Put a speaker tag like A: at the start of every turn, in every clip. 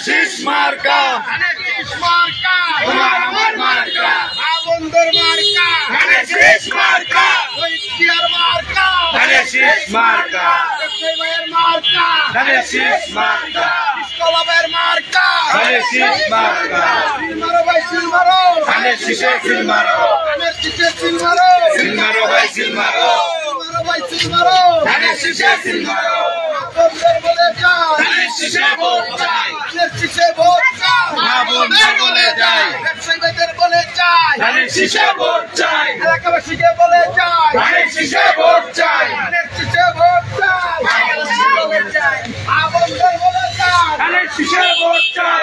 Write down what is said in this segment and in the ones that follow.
A: শীষ মার্কা আমার মার্কা বন্ধুর মার্কা শীষ মার্কা মার্কা শীষ মার্কা মার্কা শীষ মার্কা কলমের মার্কা শীষ মার্কা সিলমারো ভাই সিলমারো শীষে সিলমারো শীষে সিলমারো সিলমারো ভাই সিলমারো সিলমারো ভাই সিলমারো শীষে সিলমারো বন্ধুর বলে যায় শীষে ভোট চাই শীষে ভোট চাই মা বন্ধুর বলে যায় ব্যবসায়ীদের বলে যায় শীষে ভোট চাই এলাকাবাসীকে বলে যায় শীষে ভোট চাই শীষে ভোট চাই বলে যায় মা বন্ধুর বলে যায় শীষে ভোট চাই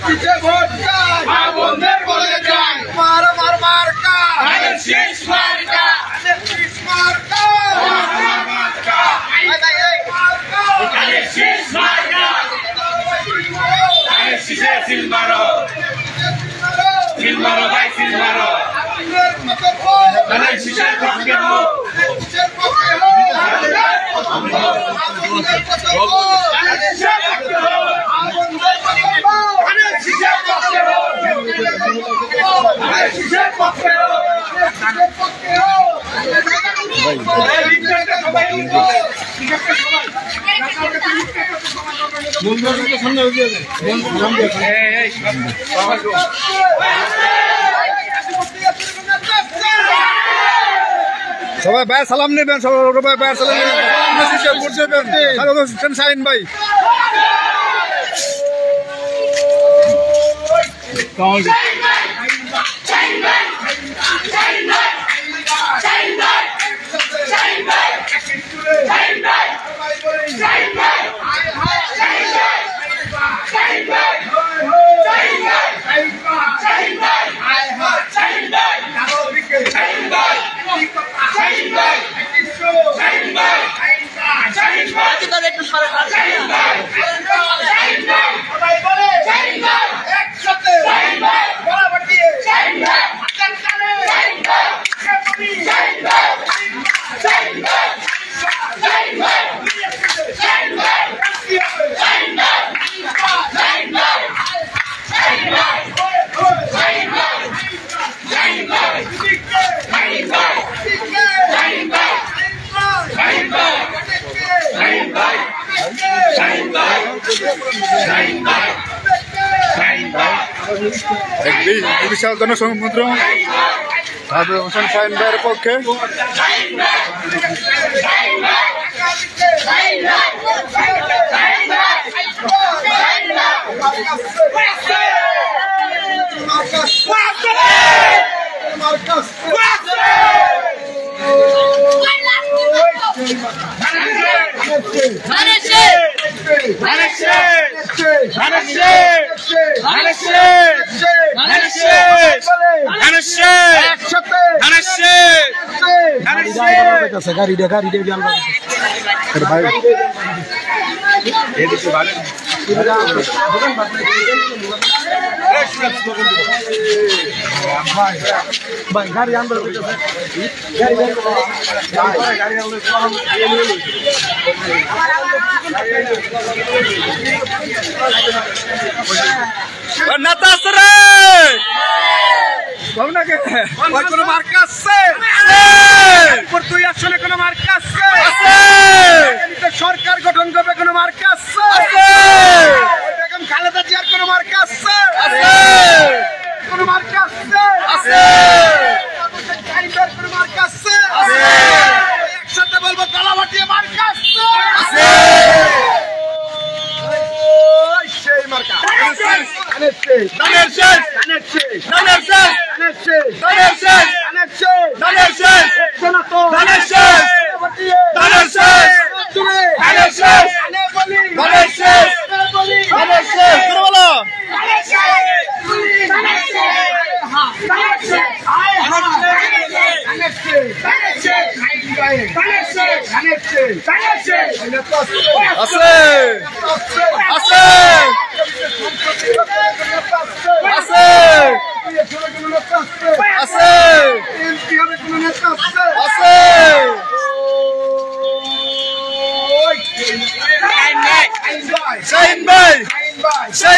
A: শীষে ভোট চাই মা বন্ধুর বলে যায় মার মার মার্কা শীষ মার্কা শীষ মার্কা মার্কা শীষ মার্কা শীষে সিলমারো সিলমারো ভাই সিলমারো শীষের পক্ষে হোক শীষের পক্ষে হোক
B: সবাই ভাই সালাম নেবেন, সবাই ভাই সালাম নেবেন। সাইন ভাই বিশাল জনসমুদ্র হোসেন শাহিন ভাইয়ের পক্ষে গাড়ি কোনো মার্কা আছে? তুই আসলে কোনো মার্কা আছে? সরকার গঠন করবে কোনো মার্কা আছে? বেগম খালেদা জিয়ার কোনো মার্কা আছে? কোনো মার্কা আছে? কোনো মার্কা আছে? একসাথে বলবো কালামাটিয়া মার্কা আছে? সেই মার্কা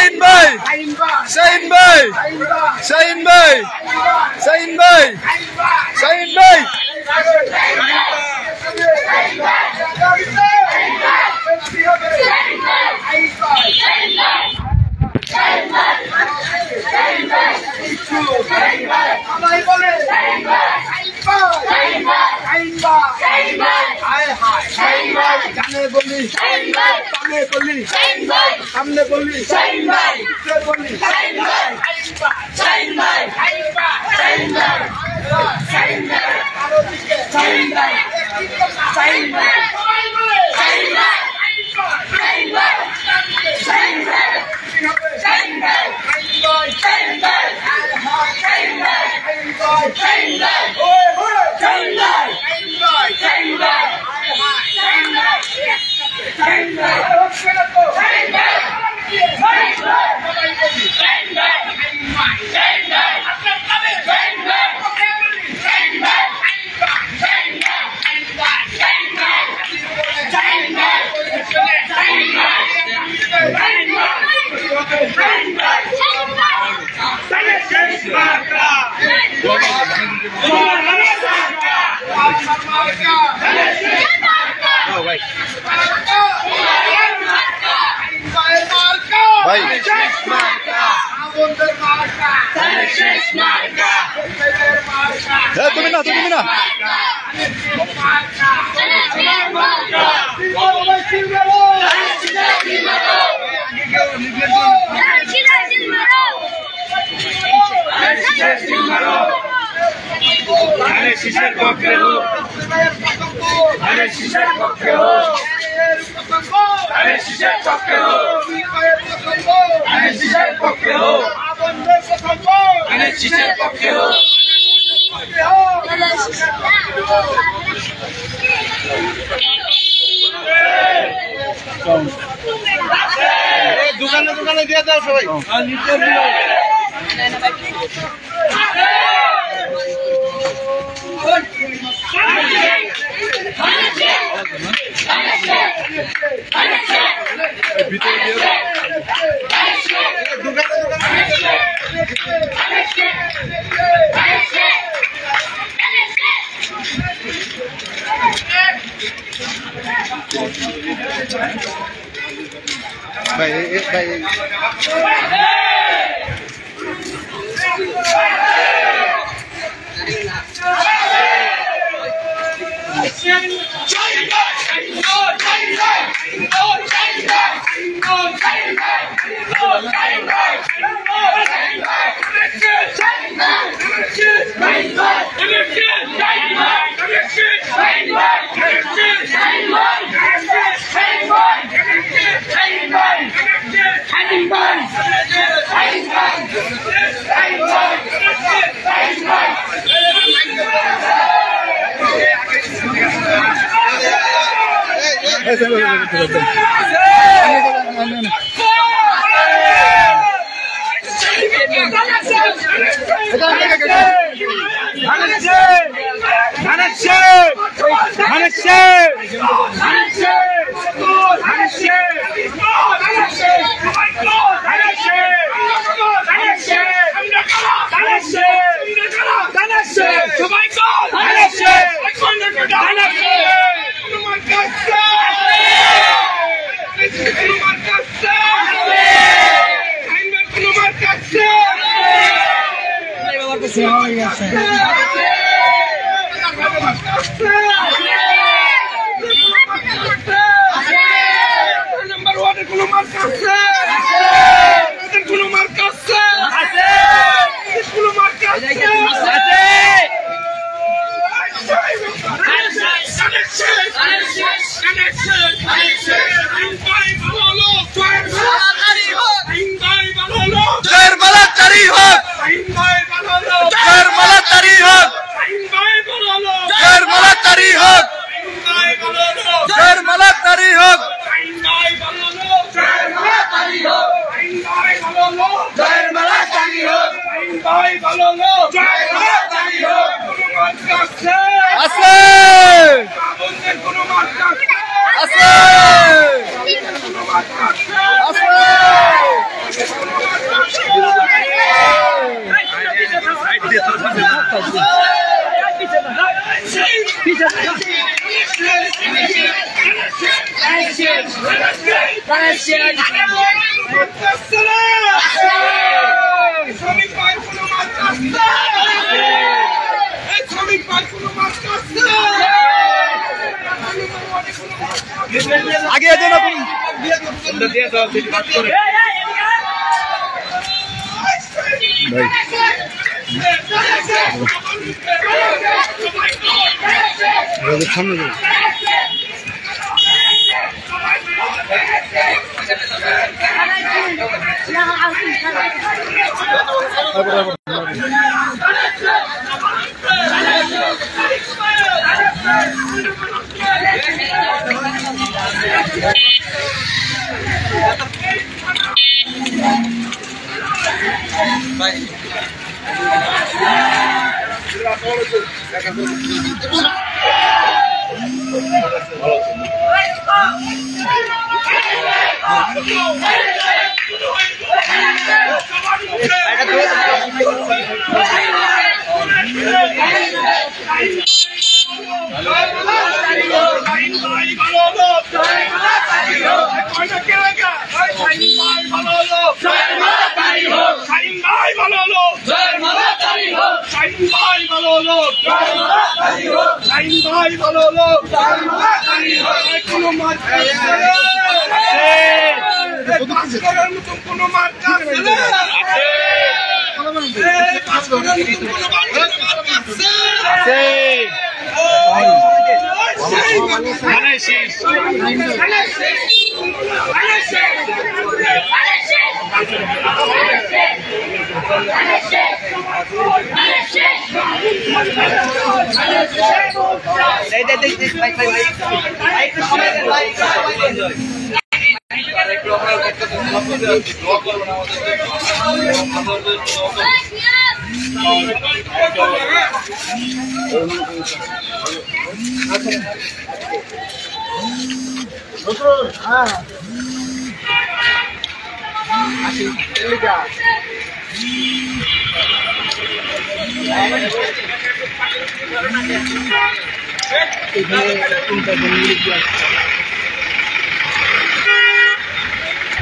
B: শাহিন ভাই শাহিন ভাই শাহিন ভাই শাহিন ভাই শাহিন ভাই
A: हमने बोली তুমি না शीशर पक्के हो अरे शीशर पक्के हो अरे शीशर पक्के हो अरे शीशर पक्के हो अरे शीशर पक्के हो दुकाने दुकाने दिया था सबाई শ্রমিক ভাই কোনো মার্কা আছে? শ্রমিক ভাই কোনো মার্কা আছে?
B: আগে এসে না ভাই সামনে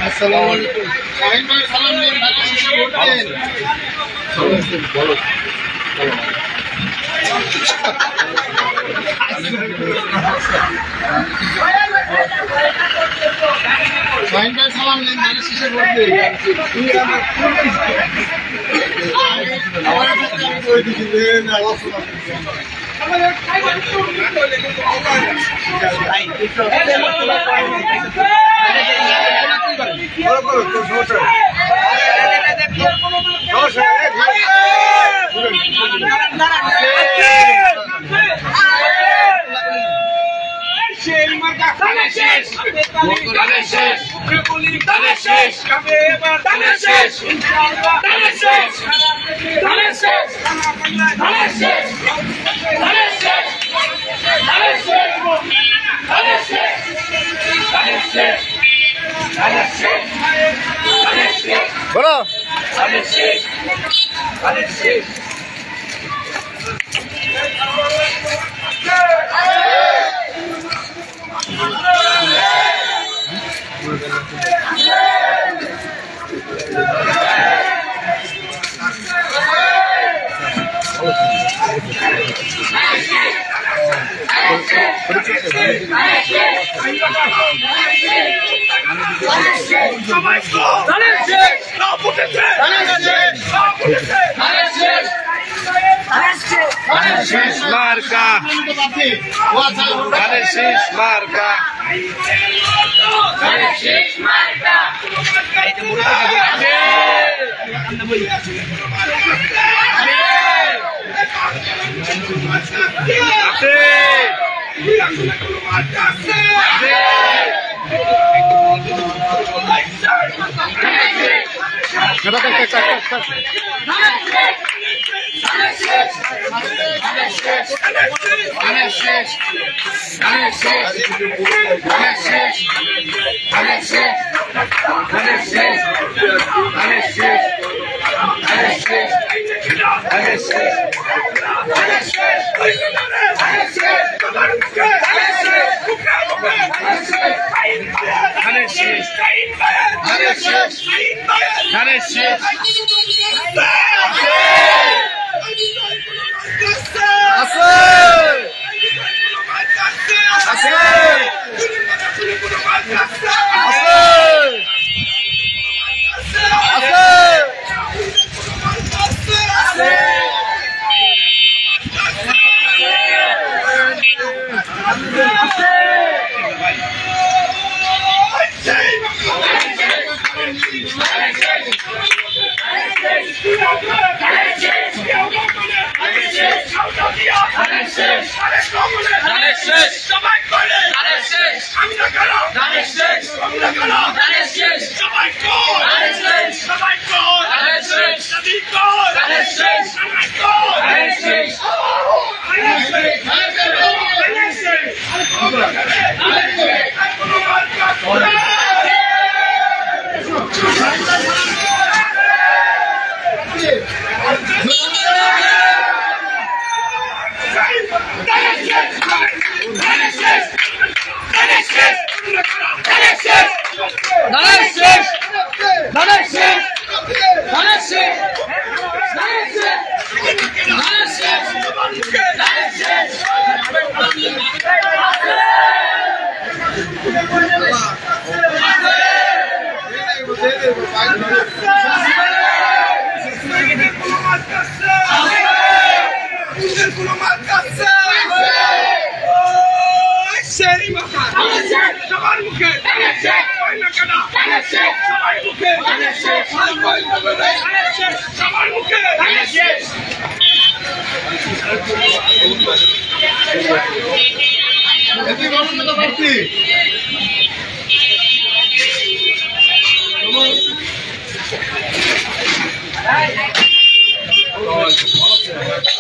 B: আসসালামুয়ালাইকুম শাহিন ভাই সালাম দিন বলো শাহিন ভাই সালাম দিন মানে শেষে ভোট দিন আমার কাছে আমি কই দিছি দেন আওয়াজ শোনা বলো
A: Marca. Marca.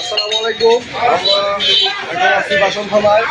B: আসসালামুয়ালাইকুম। আমরা এখন আছি বাসন থানায়।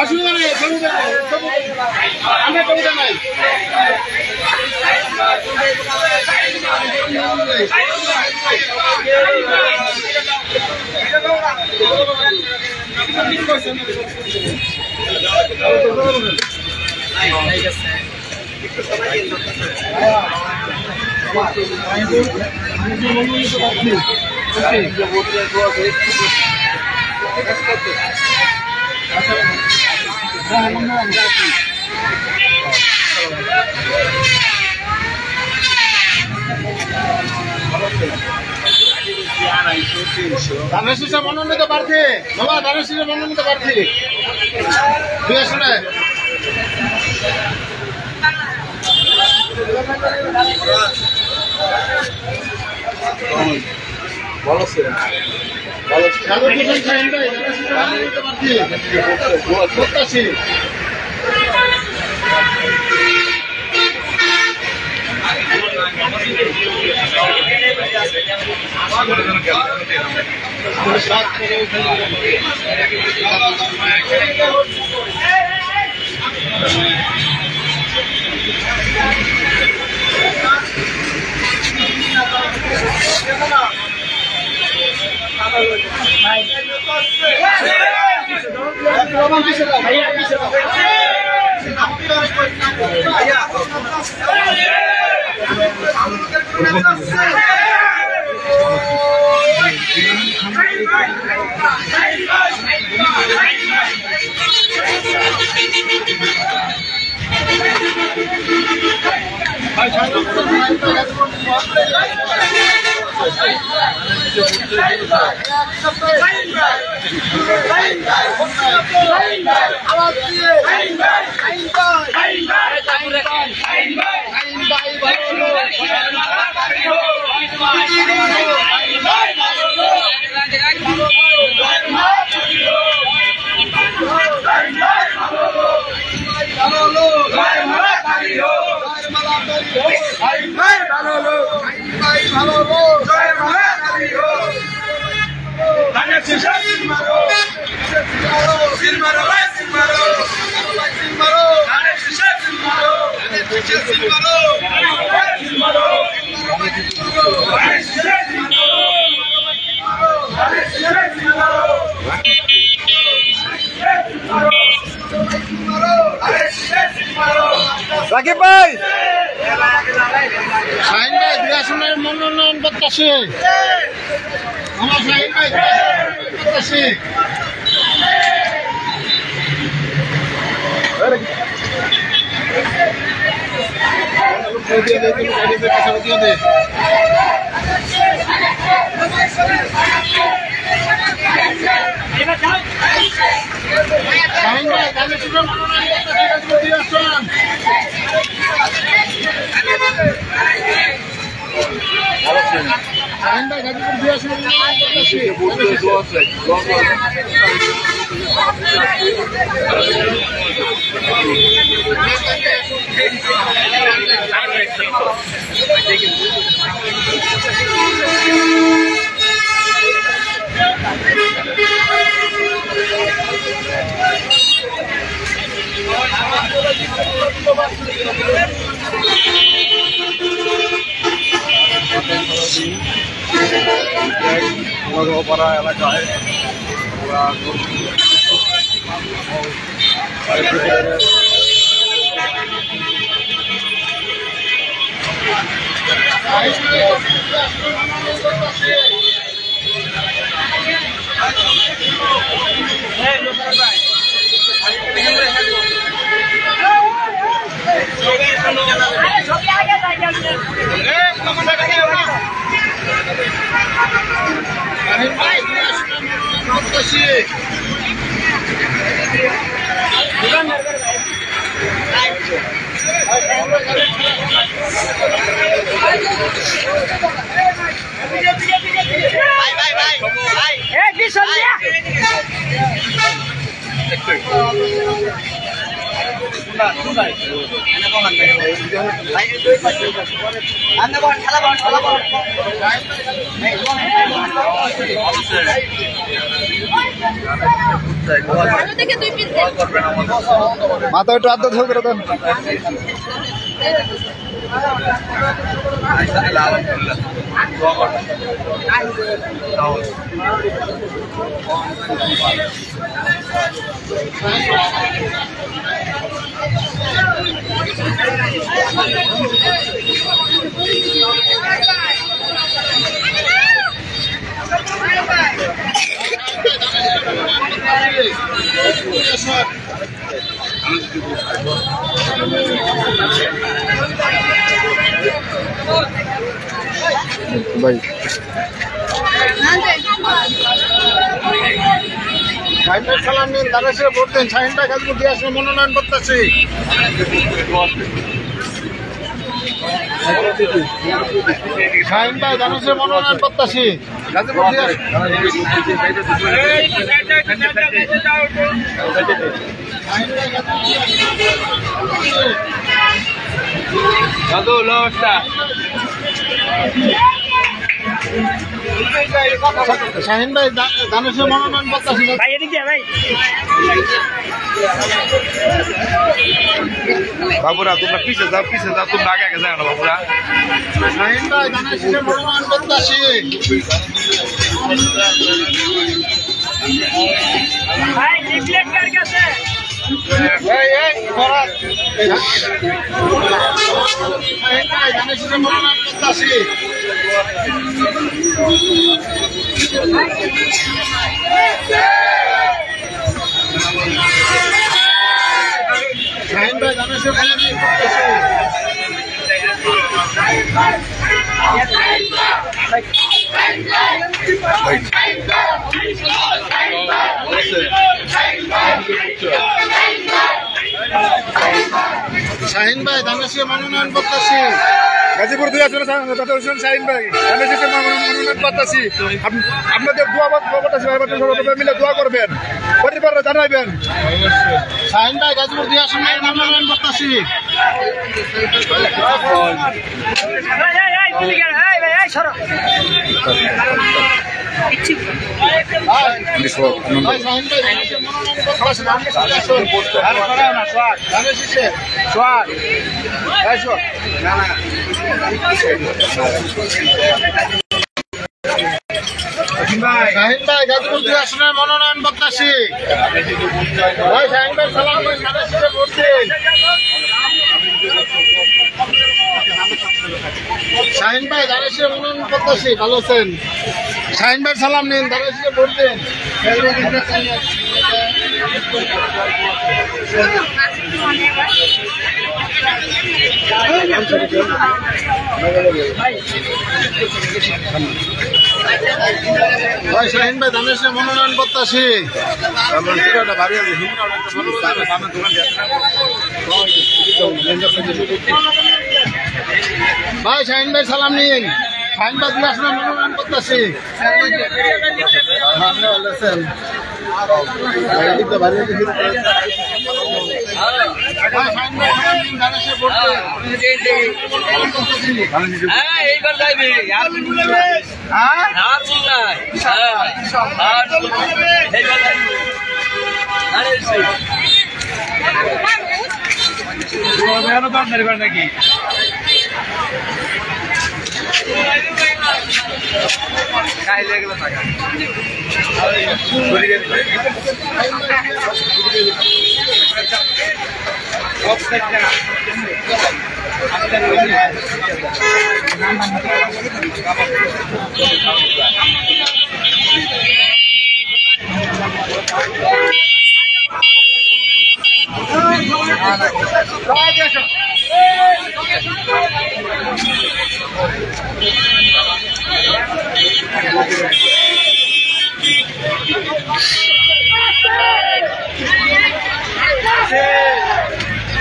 B: অসুবিধা নেই, আমরা কবিতা নাই। ধানের শীষে মনোনীত প্রার্থী বাবা, ধানের শীষে মনোনীত প্রার্থী দুই আসনে ভালো আছে, ভালো আছে। রাকিব ভাই, শাহিন ভাই দুই আসনের মনোনয়ন প্রত্যাশী, আমার শাহিন ভাই প্রত্যাশী। শাহিন ভাই তাহলে শুধু মনোনয়ন দুই আসন। শাহিন ভাই গাজীপুর দুই আসন নগরপাড়া এলাকায় মাথা একটু আদ্য ধরে করে দেন। ভাই সালাম নিন, দাঁড়াশে ভোট দেন। শাহিনটা গাজীপুর দিয়ে আসলে মনোনয়ন করতেছি। শাহিনটা দাঁড়াশে মনোনয়ন করতেছি, গাজীপুর দিয়ে শাহিন ভাই দানেশের মনোনয়ন করতেছি ভাই। এদিকে ভাই
A: বাবুরা তোমরা পিছে যাও, তোমরা আগে যাও না বাবুরা।
B: শাহিন ভাই দানেশের মনোনয়ন করতেছি। ভাই রিপ্লেট কার কাছে? দানেশের মনোনয়ন করতেছি। শাহিন ভাই দানেশের মনোনয়ন করতেছি। শাহিন ভাই দানেশের মনোনয়ন করতেছি। গাজীপুর দুই আসনে শাহিন ভাই দানেশের মনোনয়ন করতেছি। আপনাদের দোয়া করতেছি, মিলে দোয়া করবেন, পরিবারে জানাইবেন। শাহিন ভাই গাজীপুর দুই আসনে মনোনয়ন করতেছি। শাহিন ভাই গাজীপুর দুই আসনের মনোনয়ন প্রত্যাশী। শাহিন ভাই সালাম ভোট দিন। শাহিন ভাই দানেশের মনোনয়ন প্রত্যাশী, ভালো আছেন? শাহিন ভাই সালাম নিন, দানেশের ভোট দিন। ভাই শাহিন ভাই দানেশের মনোনয়ন প্রত্যাশী। ভাই শাহিন ভাই সালাম নিন, শাহিন ভাই দুই আসনে মনোনয়ন প্রত্যাশী। ভালো আছেন? নাকি খাইলে গেল টাকা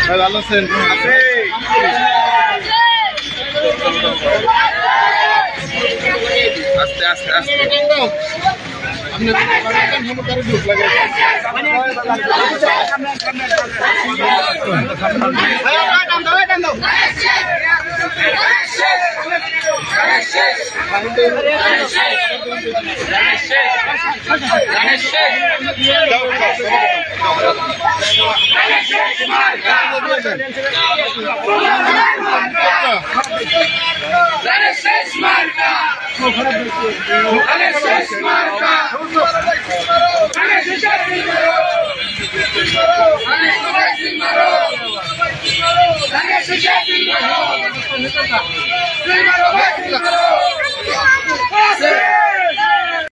B: ভালো আছেন? আস্তে আস্তে আস্তে আপনি
A: Marca!